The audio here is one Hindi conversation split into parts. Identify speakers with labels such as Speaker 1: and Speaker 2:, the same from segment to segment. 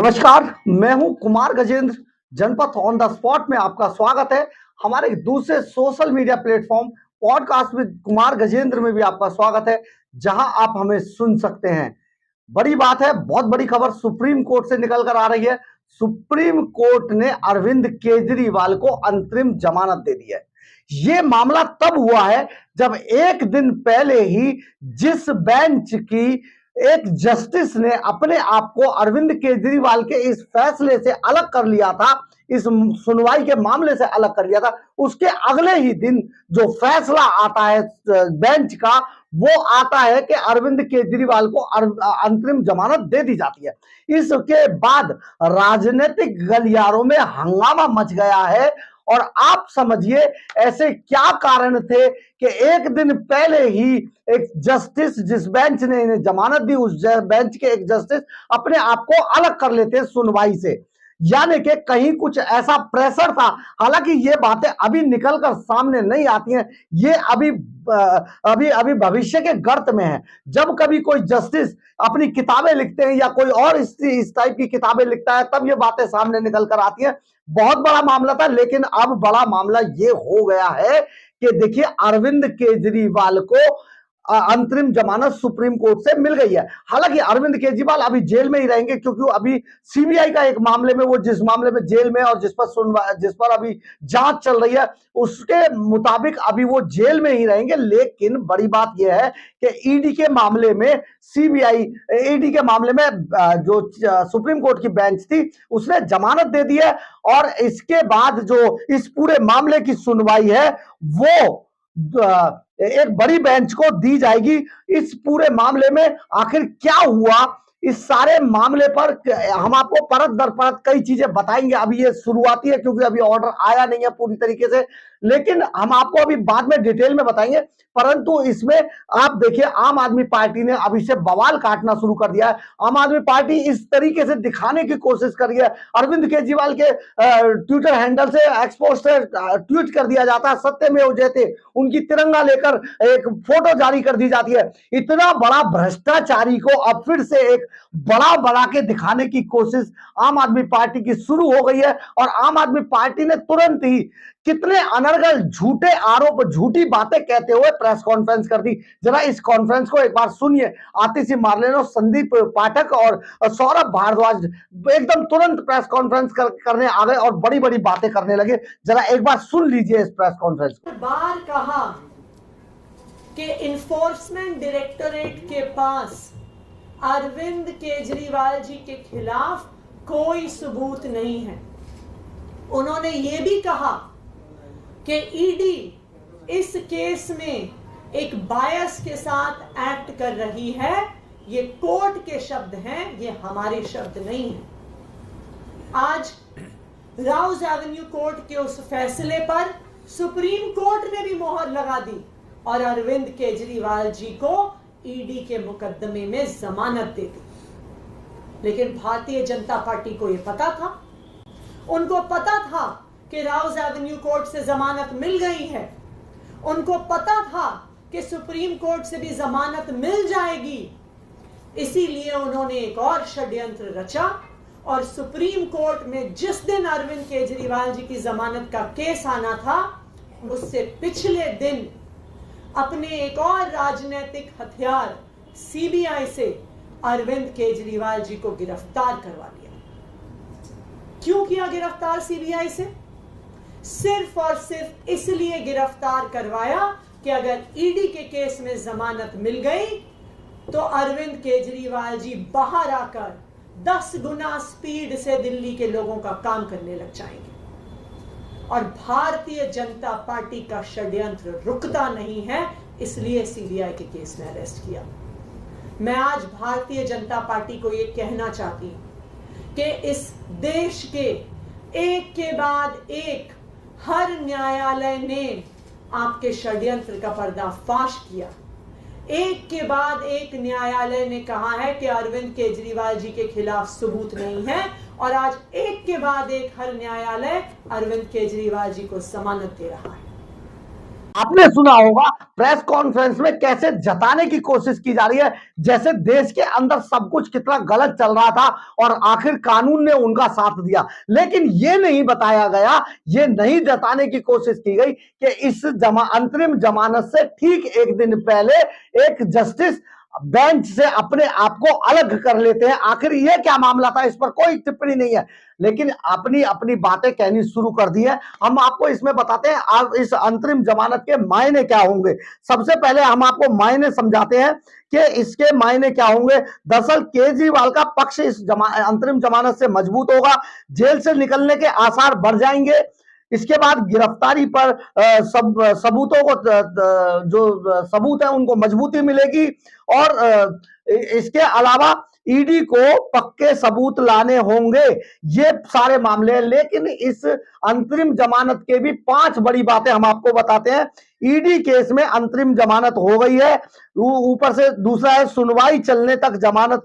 Speaker 1: नमस्कार, मैं हूं कुमार गजेंद्र। जनपथ ऑन द स्पॉट में आपका स्वागत है। हमारे दूसरे social media platform podcast with Kumar Gajendra में भी आपका स्वागत है, जहां आप हमें सुन सकते हैं। बड़ी बात है, बहुत बड़ी खबर सुप्रीम कोर्ट से निकल कर आ रही है। सुप्रीम कोर्ट ने अरविंद केजरीवाल को अंतरिम जमानत दे दी है। यह मामला तब हुआ है जब एक दिन पहले ही जिस बेंच की एक जस्टिस ने अपने आप को अरविंद केजरीवाल के इस फैसले से अलग कर लिया था, इस सुनवाई के मामले से अलग कर लिया था, उसके अगले ही दिन जो फैसला आता है बेंच का, वो आता है कि अरविंद केजरीवाल को अंतरिम जमानत दे दी जाती है। इसके बाद राजनीतिक गलियारों में हंगामा मच गया है। और आप समझिए ऐसे क्या कारण थे कि एक दिन पहले ही एक जस्टिस, जिस बेंच ने इन्हें जमानत दी, उस बेंच के एक जस्टिस अपने आप को अलग कर लेते सुनवाई से। यानी कि कहीं कुछ ऐसा प्रेशर था। हालांकि ये बातें अभी निकलकर सामने नहीं आती हैं, ये अभी भविष्य के गर्त में है। जब कभी कोई जस्टिस अपनी किताबें लिखते हैं या कोई और इस टाइप की किताबें लिखता है, तब ये बातें सामने निकल कर आती हैं। बहुत बड़ा मामला था, लेकिन अब बड़ा मामला ये हो गया है कि देखिए, अरविंद केजरीवाल को अंतरिम जमानत सुप्रीम कोर्ट से मिल गई है। हालांकि अरविंद केजरीवाल अभी जेल में ही रहेंगे, क्योंकि अभी सीबीआई का एक मामले में, वो जिस मामले में जेल में और जिस पर अभी जांच चल रही है, उसके मुताबिक अभी वो जेल में ही रहेंगे। लेकिन बड़ी बात यह है कि ईडी के मामले में ईडी के मामले में जो सुप्रीम कोर्ट की बेंच थी, उसने जमानत दे दी है। और इसके बाद जो इस पूरे मामले की सुनवाई है, वो एक बड़ी बेंच को दी जाएगी। इस पूरे मामले में आखिर क्या हुआ, इस सारे मामले पर हम आपको परत दर परत कई चीजें बताएंगे। अभी ये शुरुआती है, क्योंकि अभी ऑर्डर आया नहीं है पूरी तरीके से, लेकिन हम आपको अभी बाद में डिटेल में बताएंगे। परंतु इसमें आप देखिए, आम आदमी पार्टी ने अभी से बवाल काटना शुरू कर दिया है। आम आदमी पार्टी इस तरीके से दिखाने की कोशिश कर रही है, अरविंद केजरीवाल के ट्विटर हैंडल से एक्सपोज से ट्वीट कर दिया जाता है, सत्यमेव जयते, उनकी तिरंगा लेकर एक फोटो जारी कर दी जाती है। इतना बड़ा भ्रष्टाचारी को अब फिर से एक बड़ा बड़ा के दिखाने की कोशिश आम आदमी पार्टी की शुरू हो गई है। और आम आदमी पार्टी ने तुरंत ही कितने अनर्गल झूठे आरोप, झूठी बातें कहते हुए प्रेस कॉन्फ्रेंस कर दी। जरा इस कॉन्फ्रेंस को एक बार सुनिए। आतिशी मार्लेनो, संदीप पाठक और सौरभ भारद्वाज एकदम तुरंत प्रेस कॉन्फ्रेंस करने आ गए और बड़ी बड़ी बातें करने लगे। जरा एक बार सुन लीजिए इस प्रेस कॉन्फ्रेंस को।
Speaker 2: बार कहा कि इन्फोर्समेंट डायरेक्टोरेट के पास अरविंद केजरीवाल जी के खिलाफ कोई सबूत नहीं है। उन्होंने ये भी कहा कि ईडी इस केस में एक बायस के साथ एक्ट कर रही है। ये कोर्ट के शब्द हैं, ये हमारे शब्द नहीं हैं। आज राउज एवेन्यू कोर्ट के उस फैसले पर सुप्रीम कोर्ट ने भी मोहर लगा दी और अरविंद केजरीवाल जी को ईडी के मुकदमे में जमानत दे दी। लेकिन भारतीय जनता पार्टी को यह पता था, उनको पता था कि राउज एवेन्यू कोर्ट से जमानत मिल गई है, उनको पता था कि सुप्रीम कोर्ट से भी जमानत मिल जाएगी। इसीलिए उन्होंने एक और षड्यंत्र रचा और सुप्रीम कोर्ट में जिस दिन अरविंद केजरीवाल जी की जमानत का केस आना था, उससे पिछले दिन अपने एक और राजनीतिक हथियार सीबीआई से अरविंद केजरीवाल जी को गिरफ्तार करवा लिया। क्यों किया गिरफ्तार सीबीआई से? सिर्फ और सिर्फ इसलिए गिरफ्तार करवाया कि अगर ईडी के केस में जमानत मिल गई तो अरविंद केजरीवाल जी बाहर आकर 10 गुना स्पीड से दिल्ली के लोगों का काम करने लग जाएंगे। और भारतीय जनता पार्टी का षड्यंत्र रुकता नहीं है, इसलिए सीबीआई के केस में अरेस्ट किया। मैं आज भारतीय जनता पार्टी को यह कहना चाहती हूं कि इस देश के एक के बाद एक हर न्यायालय ने आपके षड्यंत्र का पर्दाफाश किया। एक के बाद एक न्यायालय ने कहा है कि अरविंद केजरीवाल जी के खिलाफ सबूत नहीं है, और आज एक के बाद एक हर न्यायालय अरविंद केजरीवाल जी को जमानत दे रहा है।
Speaker 1: आपने सुना होगा प्रेस कॉन्फ्रेंस में कैसे जताने की कोशिश की जा रही है जैसे देश के अंदर सब कुछ कितना गलत चल रहा था और आखिर कानून ने उनका साथ दिया। लेकिन ये नहीं बताया गया, ये नहीं जताने की कोशिश की गई कि इस अंतरिम जमानत से ठीक एक दिन पहले एक जस्टिस बेंच से अपने आप को अलग कर लेते हैं। आखिर ये क्या मामला था, इस पर कोई टिप्पणी नहीं है, लेकिन अपनी अपनी बातें कहनी शुरू कर दी है। हम आपको इसमें बताते हैं आज इस अंतरिम जमानत के मायने क्या होंगे। सबसे पहले हम आपको मायने समझाते हैं कि इसके मायने क्या होंगे। दरअसल केजरीवाल का पक्ष इस अंतरिम जमानत से मजबूत होगा, जेल से निकलने के आसार बढ़ जाएंगे। इसके बाद गिरफ्तारी पर सबूतों को जो सबूत है उनको मजबूती मिलेगी और इसके अलावा ईडी को पक्के सबूत लाने होंगे। ये सारे मामले हैं, लेकिन इस अंतरिम जमानत के भी 5 बड़ी बातें हम आपको बताते हैं। ईडी केस में अंतरिम जमानत हो गई है, ऊपर से दूसरा है सुनवाई चलने तक जमानत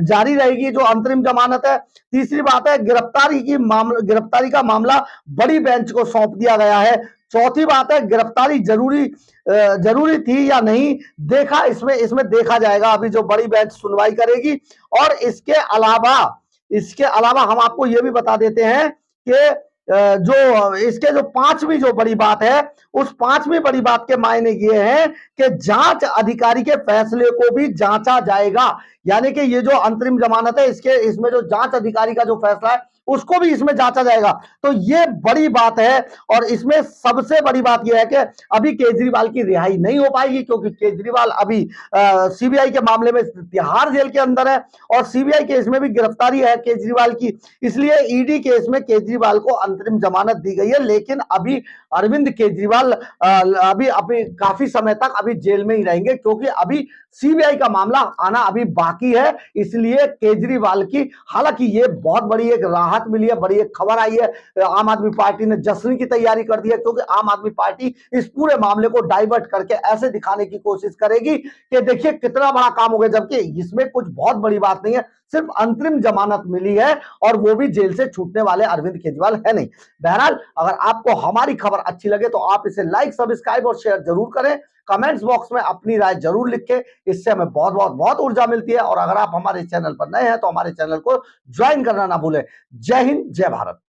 Speaker 1: जारी रहेगी जो अंतरिम जमानत है। तीसरी बात है गिरफ्तारी का मामला बड़ी बेंच को सौंप दिया गया है। चौथी बात है गिरफ्तारी जरूरी थी या नहीं देखा इसमें देखा जाएगा, अभी जो बड़ी बेंच सुनवाई करेगी। और इसके अलावा हम आपको यह भी बता देते हैं कि जो इसके जो 5वीं जो बड़ी बात है, उस 5वीं बड़ी बात के मायने ये हैं कि जांच अधिकारी के फैसले को भी जांचा जाएगा। यानी कि ये जो अंतरिम जमानत है इसमें जो जांच अधिकारी का जो फैसला है उसको भी इसमें जांचा जाएगा। तो ये बड़ी बात है। और इसमें सबसे बड़ी बात यह है कि अभी केजरीवाल की रिहाई नहीं हो पाएगी, क्योंकि केजरीवाल अभी सीबीआई के मामले में तिहाड़ जेल के अंदर है और सीबीआई केस में भी गिरफ्तारी है केजरीवाल की, इसलिए ईडी केस में केजरीवाल को अंतरिम जमानत दी गई है। लेकिन अभी अरविंद केजरीवाल अभी काफी समय तक अभी जेल में ही रहेंगे, क्योंकि अभी सीबीआई का मामला आना अभी बाकी है। इसलिए केजरीवाल की, हालांकि ये बहुत बड़ी एक राहत मिली है, बड़ी एक खबर आई है। आम आदमी पार्टी ने जश्न की तैयारी कर दी है, क्योंकि आम आदमी पार्टी इस पूरे मामले को डाइवर्ट करके ऐसे दिखाने की कोशिश करेगी कि देखिए कितना बड़ा काम हो गया, जबकि इसमें कुछ बहुत बड़ी बात नहीं है, सिर्फ अंतरिम जमानत मिली है और वो भी जेल से छूटने वाले अरविंद केजरीवाल है नहीं। बहरहाल अगर आपको हमारी खबर अच्छी लगे तो आप इसे लाइक, सब्सक्राइब और शेयर जरूर करें। कमेंट्स बॉक्स में अपनी राय जरूर लिखें, इससे हमें बहुत बहुत बहुत ऊर्जा मिलती है। और अगर आप हमारे चैनल पर नए हैं तो हमारे चैनल को ज्वाइन करना ना भूलें। जय हिंद, जय भारत।